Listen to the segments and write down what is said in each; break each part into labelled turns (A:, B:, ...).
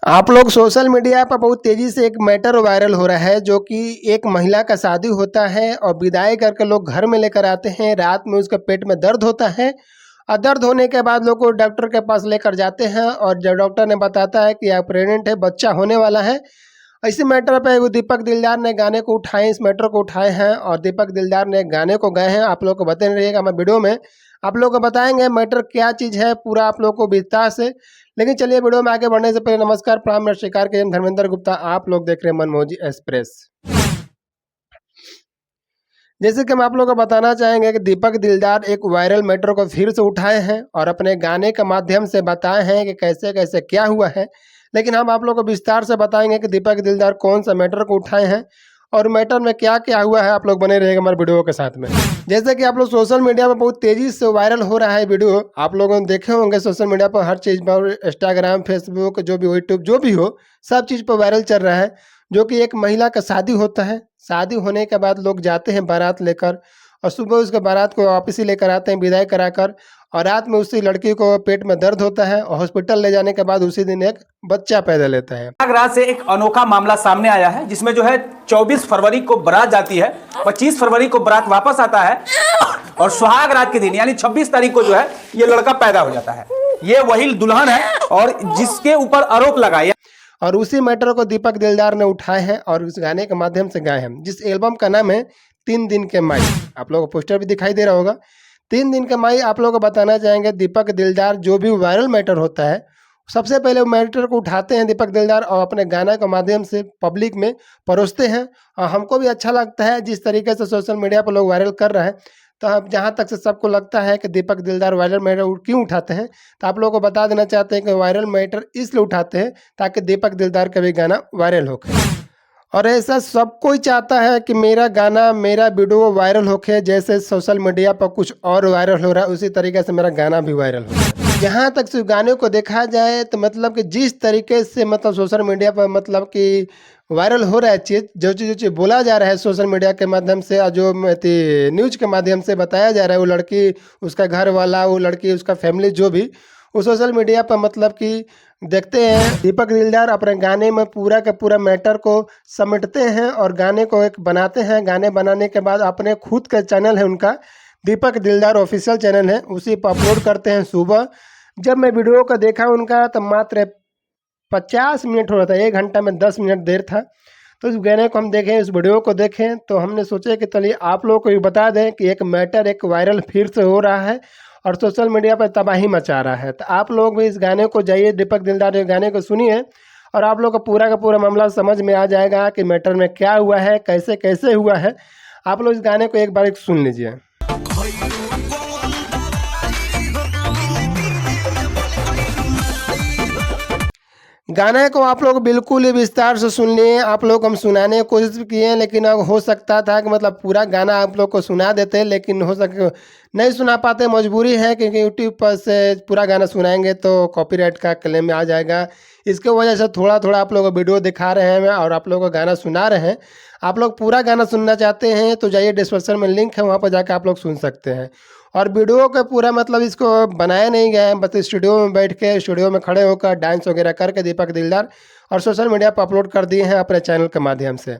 A: आप लोग social media पर बहुत तेज़ी से एक मैटर वायरल हो रहा है जो कि एक महिला का शादी होता है और विदाई करके लोग घर में लेकर आते हैं। रात में उसके पेट में दर्द होता है और दर्द होने के बाद लोग को डॉक्टर के पास लेकर जाते हैं और जब डॉक्टर ने बताता है कि आप प्रेग्नेंट है, बच्चा होने वाला है। इसी मैटर पे वो दीपक दिलदार ने गाने को उठाए, इस मैटर को उठाए हैं और दीपक दिलदार ने गाने को गाए हैं। आप लोग को बताते रहिएगा, मैं वीडियो में आप लोग को बताएंगे मैटर क्या चीज़ है, पूरा आप लोग को विस्तार से। लेकिन चलिए वीडियो में आगे बढ़ने से पहले नमस्कार, प्रणाम, नमस्कार के धर्मेंद्र गुप्ता, आप लोग देख रहे हैं मनमोजी एक्सप्रेस। जैसे कि हम आप लोग को बताना चाहेंगे कि दीपक दिलदार एक वायरल मैटर को फिर से उठाए हैं और अपने गाने के माध्यम से बताए हैं कि कैसे कैसे क्या हुआ है। लेकिन हम आप लोग को विस्तार से बताएंगे कि दीपक दिलदार कौन सा मैटर को उठाए हैं और मैटर में क्या क्या हुआ है। आप लोग बने रहेंगे हमारे वीडियो के साथ में। जैसे कि आप लोग सोशल मीडिया में बहुत तेज़ी से वायरल हो रहा है वीडियो, आप लोगों ने देखे होंगे सोशल मीडिया पर, हर चीज़ पर, इंस्टाग्राम, फेसबुक, जो भी यूट्यूब जो भी हो, सब चीज़ पर वायरल चल रहा है। जो कि एक महिला का शादी होता है, शादी होने के बाद लोग जाते हैं बारात लेकर और सुबह उसके बारात को वापस ही लेकर आते हैं विदाई कराकर, और रात में उसी लड़की को पेट में दर्द होता है और हॉस्पिटल ले जाने के बाद उसी दिन एक बच्चा पैदा लेता है।
B: प्रयागराज से एक अनोखा मामला सामने आया है जिसमें जो है 24 फरवरी को बारात जाती है, 25 फरवरी को बारात वापस आता है और सुहाग रात के दिन यानी 26 तारीख को जो है ये लड़का पैदा हो जाता है। ये वही दुल्हन है और जिसके ऊपर आरोप लगाया
A: और उसी मैटर को दीपक दिलदार ने उठाए हैं और उस गाने के माध्यम से गाए हैं, जिस एल्बम का नाम है 3 दिन के माई। आप लोगों को पोस्टर भी दिखाई दे रहा होगा, 3 दिन के माई। आप लोगों को बताना चाहेंगे दीपक दिलदार जो भी वायरल मैटर होता है, सबसे पहले मैटर को उठाते हैं दीपक दिलदार और अपने गाना के माध्यम से पब्लिक में परोसते हैं। और हमको भी अच्छा लगता है जिस तरीके से सोशल मीडिया पर लोग वायरल कर रहे हैं। तो अब जहाँ तक से सबको लगता है कि दीपक दिलदार वायरल मैटर क्यों उठाते हैं, तो आप लोगों को बता देना चाहते हैं कि वायरल मैटर इसलिए उठाते हैं ताकि दीपक दिलदार का भी गाना वायरल हो। और ऐसा सब कोई चाहता है कि मेरा गाना, मेरा वीडियो वायरल होके, जैसे सोशल मीडिया पर कुछ और वायरल हो रहा है उसी तरीके से मेरा गाना भी वायरल हो। जहाँ तक से गाने को देखा जाए तो मतलब कि जिस तरीके से मतलब सोशल मीडिया पर मतलब कि वायरल हो रहा है चीज़, जो चीज़ बोला जा रहा है सोशल मीडिया के माध्यम से और जो न्यूज के माध्यम से बताया जा रहा है, वो लड़की, उसका घर वाला, वो लड़की, उसका फैमिली, जो भी वो सोशल मीडिया पर मतलब कि देखते हैं। दीपक दिलदार अपने गाने में पूरा का पूरा मैटर को समेटते हैं और गाने को एक बनाते हैं। गाने बनाने के बाद अपने खुद का चैनल है उनका, दीपक दिलदार ऑफिशियल चैनल है, उसी पर अपलोड करते हैं सुबह। जब मैं वीडियो को देखा उनका तो मात्र 50 मिनट हो रहा था, 1 घंटा में 10 मिनट देर था। तो इस गाने को हम देखें, इस वीडियो को देखें तो हमने सोचा कि चलिए आप लोगों को भी बता दें कि एक मैटर एक वायरल फिर से हो रहा है और सोशल मीडिया पर तबाही मचा रहा है। तो आप लोग भी इस गाने को जाइए, दीपक दिलदार के गाने को सुनिए और आप लोग को पूरा का पूरा मामला समझ में आ जाएगा कि मैटर में क्या हुआ है, कैसे कैसे हुआ है। आप लोग इस गाने को एक बार सुन लीजिए। गाने को आप लोग बिल्कुल ही विस्तार से सुन लिए। आप लोग हम सुनाने की कोशिश भी किए, लेकिन अब हो सकता था कि मतलब पूरा गाना आप लोग को सुना देते, लेकिन हो सके नहीं सुना पाते, मजबूरी है क्योंकि यूट्यूब पर से पूरा गाना सुनाएंगे तो कॉपीराइट का क्लेम आ जाएगा। इसके वजह से थोड़ा थोड़ा आप लोग को वीडियो दिखा रहे हैं और आप लोग को गाना सुना रहे हैं। आप लोग पूरा गाना सुनना चाहते हैं तो जाइए, डिस्क्रिप्शन में लिंक है, वहाँ पर जाकर आप लोग सुन सकते हैं। और वीडियो का पूरा मतलब इसको बनाया नहीं गया है, बस स्टूडियो में बैठ के, स्टूडियो में खड़े होकर डांस वगैरह करके दीपक दिलदार और सोशल मीडिया पर अपलोड कर दिए हैं अपने चैनल के माध्यम से।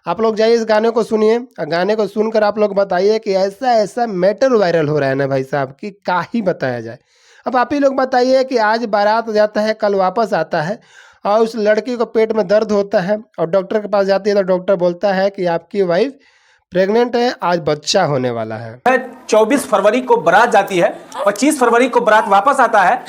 A: आप लोग जाइए इस गाने को सुनिए और गाने को सुनकर आप लोग बताइए कि ऐसा ऐसा मैटर वायरल हो रहा है ना भाई साहब कि क्या ही बताया जाए। अब आप ही लोग बताइए कि आज बारात जाता है, कल वापस आता है और उस लड़की को पेट में दर्द होता है और डॉक्टर के पास जाती है तो डॉक्टर बोलता है कि आपकी वाइफ प्रेग्नेंट है, आज बच्चा होने वाला है।
B: 24 फरवरी को बारात जाती है, 25 फरवरी को बारात वापस आता है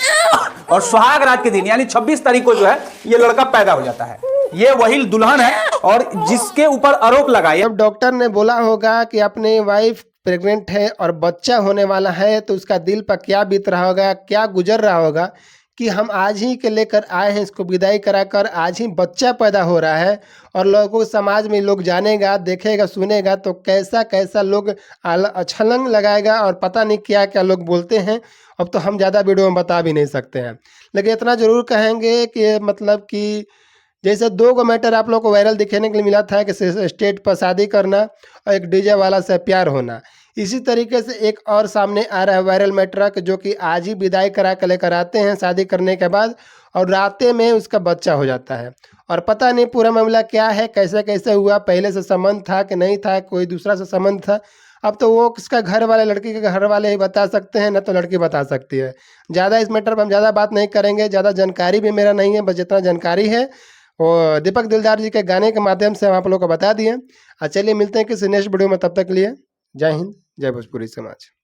B: और सुहाग रात के दिन यानी 26 तारीख को जो है ये लड़का पैदा हो जाता है। ये वही दुल्हन है और जिसके ऊपर आरोप लगाया।
A: जब डॉक्टर ने बोला होगा कि अपनी वाइफ प्रेग्नेंट है और बच्चा होने वाला है तो उसका दिल पर क्या बीत रहा होगा, क्या गुजर रहा होगा कि हम आज ही के लेकर आए हैं, इसको विदाई कराकर आज ही बच्चा पैदा हो रहा है और लोगों समाज में लोग जानेगा, देखेगा, सुनेगा तो कैसा कैसा लोग छलांग लगाएगा और पता नहीं क्या क्या लोग बोलते हैं। अब तो हम ज़्यादा वीडियो में बता भी नहीं सकते हैं, लेकिन इतना ज़रूर कहेंगे कि मतलब कि जैसे 2 मैटर आप लोग को वायरल दिखाने के लिए मिला था कि स्टेज पर शादी करना और एक डीजे वाला से प्यार होना, इसी तरीके से एक और सामने आ रहा है वायरल मैटर जो कि आज ही विदाई करा के लेकर आते हैं शादी करने के बाद और राते में उसका बच्चा हो जाता है। और पता नहीं पूरा मामला क्या है, कैसे कैसे हुआ, पहले से संबंध था कि नहीं था, कोई दूसरा से संबंध था। अब तो वो उसका घर वाले, लड़की के घर वाले ही बता सकते हैं, ना तो लड़की बता सकती है। ज़्यादा इस मैटर पर हम ज़्यादा बात नहीं करेंगे, ज़्यादा जानकारी भी मेरा नहीं है, बस जितना जानकारी है वो दीपक दिलदार जी के गाने के माध्यम से हम आप लोगों को बता दिए। चलिए मिलते हैं किसी नेक्स्ट वीडियो में, तब तक के लिए जय हिंद, जय भोजपुरी समाज।